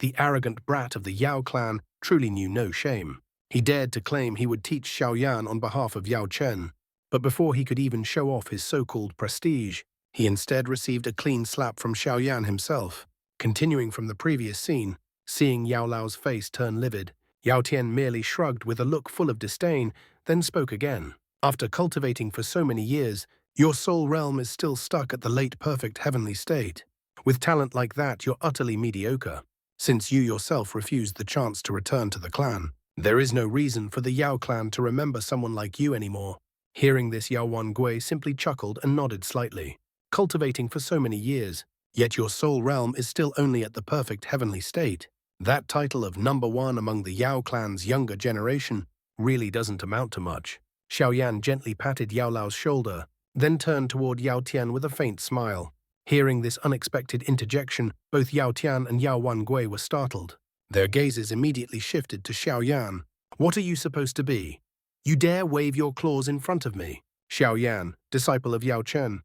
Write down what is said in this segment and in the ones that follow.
The arrogant brat of the Yao clan truly knew no shame. He dared to claim he would teach Xiaoyan on behalf of Yao Chen, but before he could even show off his so-called prestige, he instead received a clean slap from Xiaoyan himself. Continuing from the previous scene, seeing Yao Lao's face turn livid, Yao Tian merely shrugged with a look full of disdain, then spoke again. After cultivating for so many years, your soul realm is still stuck at the late perfect heavenly state. With talent like that, you're utterly mediocre. Since you yourself refused the chance to return to the clan, there is no reason for the Yao clan to remember someone like you anymore. Hearing this, Yao Wangui simply chuckled and nodded slightly. Cultivating for so many years, yet your soul realm is still only at the perfect heavenly state. That title of #1 among the Yao clan's younger generation really doesn't amount to much. Xiaoyan gently patted Yao Lao's shoulder, then turned toward Yao Tian with a faint smile. Hearing this unexpected interjection, both Yao Tian and Yao Wangui were startled. Their gazes immediately shifted to Xiaoyan. What are you supposed to be? You dare wave your claws in front of me? Xiaoyan, disciple of Yao Chen.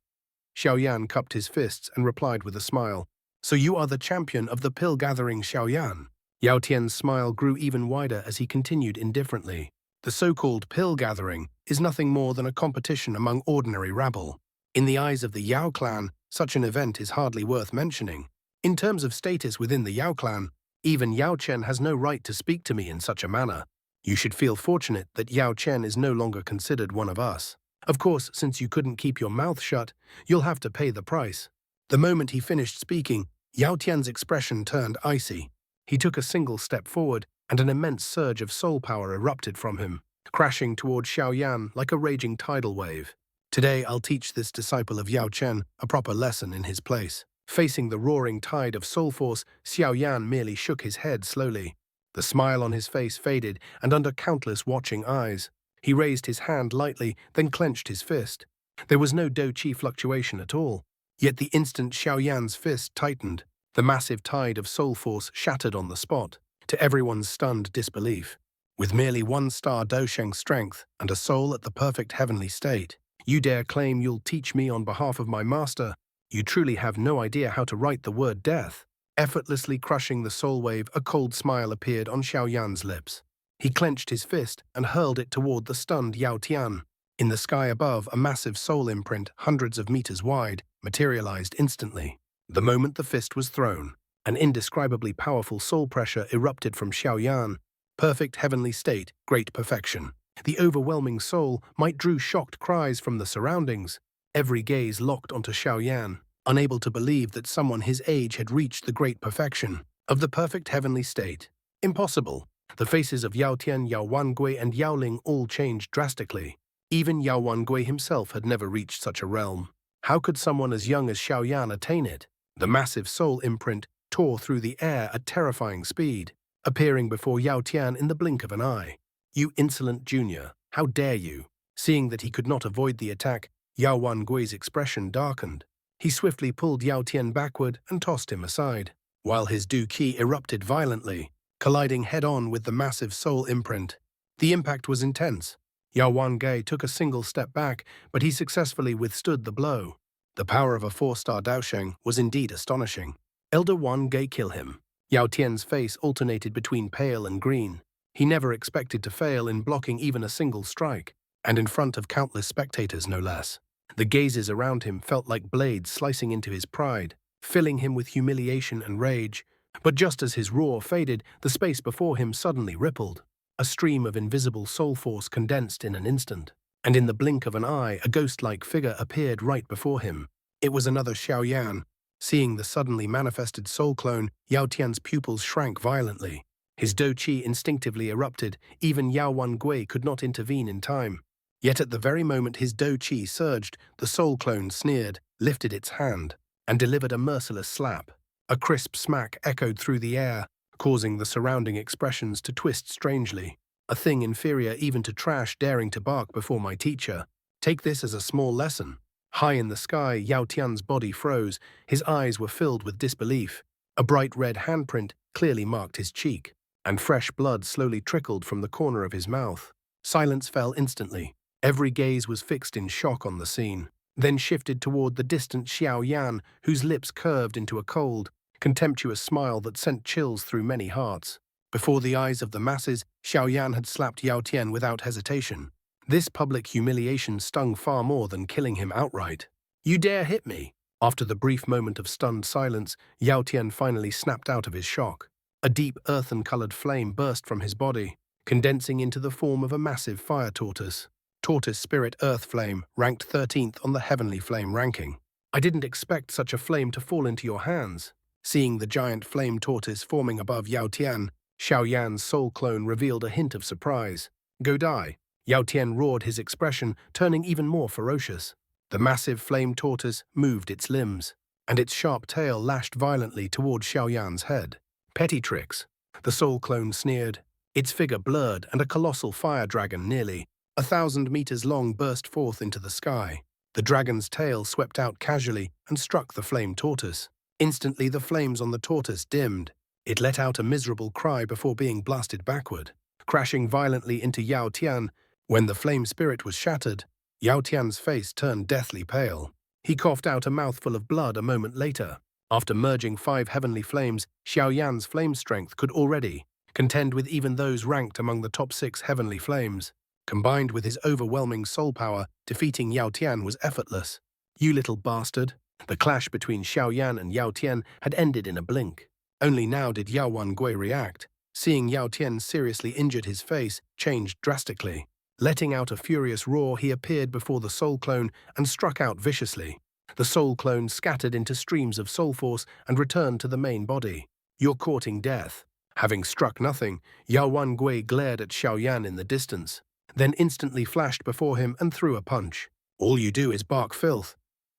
Xiaoyan cupped his fists and replied with a smile. So you are the champion of the pill-gathering Xiaoyan? Yao Tian's smile grew even wider as he continued indifferently. The so-called pill-gathering is nothing more than a competition among ordinary rabble. In the eyes of the Yao clan, such an event is hardly worth mentioning. In terms of status within the Yao clan, even Yao Chen has no right to speak to me in such a manner. You should feel fortunate that Yao Chen is no longer considered one of us. Of course, since you couldn't keep your mouth shut, you'll have to pay the price. The moment he finished speaking, Yao Tian's expression turned icy. He took a single step forward, and an immense surge of soul power erupted from him, crashing toward Xiaoyan like a raging tidal wave. Today I'll teach this disciple of Yao Chen a proper lesson in his place. Facing the roaring tide of soul force, Xiaoyan merely shook his head slowly. The smile on his face faded, and under countless watching eyes, he raised his hand lightly, then clenched his fist. There was no Do-Chi fluctuation at all. Yet the instant Xiaoyan's fist tightened, the massive tide of soul force shattered on the spot, to everyone's stunned disbelief. With merely 1-star Dosheng strength and a soul at the perfect heavenly state, you dare claim you'll teach me on behalf of my master? You truly have no idea how to write the word death. Effortlessly crushing the soul wave, a cold smile appeared on Xiaoyan's lips. He clenched his fist and hurled it toward the stunned Yao Tian. In the sky above, a massive soul imprint, hundreds of meters wide, materialized instantly. The moment the fist was thrown, an indescribably powerful soul pressure erupted from Xiaoyan. Perfect heavenly state, great perfection. The overwhelming soul might drew shocked cries from the surroundings. Every gaze locked onto Xiaoyan, unable to believe that someone his age had reached the great perfection of the perfect heavenly state. Impossible. The faces of Yao Tian, Yao Wangui, and Yao Ling all changed drastically. Even Yao Wangui himself had never reached such a realm. How could someone as young as Xiaoyan attain it? The massive soul imprint tore through the air at terrifying speed, appearing before Yao Tian in the blink of an eye. You insolent junior, how dare you? Seeing that he could not avoid the attack, Yao Wangui's expression darkened. He swiftly pulled Yao Tian backward and tossed him aside, while his Do-Chi erupted violently, colliding head-on with the massive soul imprint. The impact was intense. Yao Wangui took a single step back, but he successfully withstood the blow. The power of a 4-star Daosheng was indeed astonishing. Elder Wangui, kill him. Yao Tian's face alternated between pale and green. He never expected to fail in blocking even a single strike, and in front of countless spectators no less. The gazes around him felt like blades slicing into his pride, filling him with humiliation and rage. But just as his roar faded, the space before him suddenly rippled. A stream of invisible soul force condensed in an instant, and in the blink of an eye, a ghost-like figure appeared right before him. It was another Xiaoyan. Seeing the suddenly manifested soul clone, Yao Tian's pupils shrank violently. His Do-Chi instinctively erupted. Even Yao Wangui could not intervene in time. Yet at the very moment his Do-Chi surged, the soul clone sneered, lifted its hand, and delivered a merciless slap. A crisp smack echoed through the air, causing the surrounding expressions to twist strangely. A thing inferior even to trash daring to bark before my teacher. Take this as a small lesson. High in the sky, Yao Tian's body froze. His eyes were filled with disbelief. A bright red handprint clearly marked his cheek, and fresh blood slowly trickled from the corner of his mouth. Silence fell instantly. Every gaze was fixed in shock on the scene, then shifted toward the distant Xiaoyan, whose lips curved into a cold, contemptuous smile that sent chills through many hearts. Before the eyes of the masses, Xiaoyan had slapped Yao Tian without hesitation. This public humiliation stung far more than killing him outright. "You dare hit me?" After the brief moment of stunned silence, Yao Tian finally snapped out of his shock. A deep earthen-colored flame burst from his body, condensing into the form of a massive fire tortoise. Tortoise Spirit Earth Flame, ranked 13th on the Heavenly Flame ranking. "I didn't expect such a flame to fall into your hands." Seeing the giant flame tortoise forming above Yao Tian, Xiaoyan's soul clone revealed a hint of surprise. "Go die." Yao Tian roared, his expression turning even more ferocious. The massive flame tortoise moved its limbs, and its sharp tail lashed violently toward Xiaoyan's head. "Petty tricks," the soul clone sneered. Its figure blurred, and a colossal fire dragon nearly 1,000 meters long burst forth into the sky. The dragon's tail swept out casually and struck the flame tortoise. Instantly, the flames on the tortoise dimmed. It let out a miserable cry before being blasted backward, crashing violently into Yao Tian. When the flame spirit was shattered, Yao Tian's face turned deathly pale. He coughed out a mouthful of blood a moment later. After merging 5 heavenly flames, Xiaoyan's flame strength could already contend with even those ranked among the top 6 heavenly flames. Combined with his overwhelming soul power, defeating Yao Tian was effortless. "You little bastard." The clash between Xiaoyan and Yao Tian had ended in a blink. Only now did Yao Wangui react. Seeing Yao Tian seriously injured, his face changed drastically. Letting out a furious roar, he appeared before the soul clone and struck out viciously. The soul clone scattered into streams of soul force and returned to the main body. "You're courting death." Having struck nothing, Yao Wangui glared at Xiaoyan in the distance, then instantly flashed before him and threw a punch. "All you do is bark filth.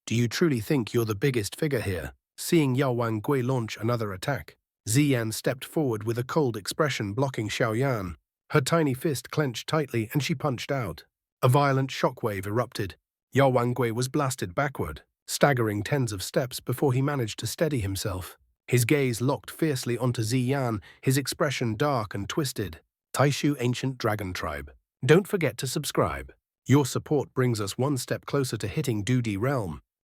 Do you truly think you're the biggest figure here?" Seeing Yao Wangui launch another attack, Ziyan stepped forward with a cold expression, blocking Xiaoyan. Her tiny fist clenched tightly and she punched out. A violent shockwave erupted. Yao Wangui was blasted backward, staggering tens of steps before he managed to steady himself. His gaze locked fiercely onto Ziyan, his expression dark and twisted. Taishu Ancient Dragon Tribe. Don't forget to subscribe. Your support brings us one step closer to hitting Dudi Realm.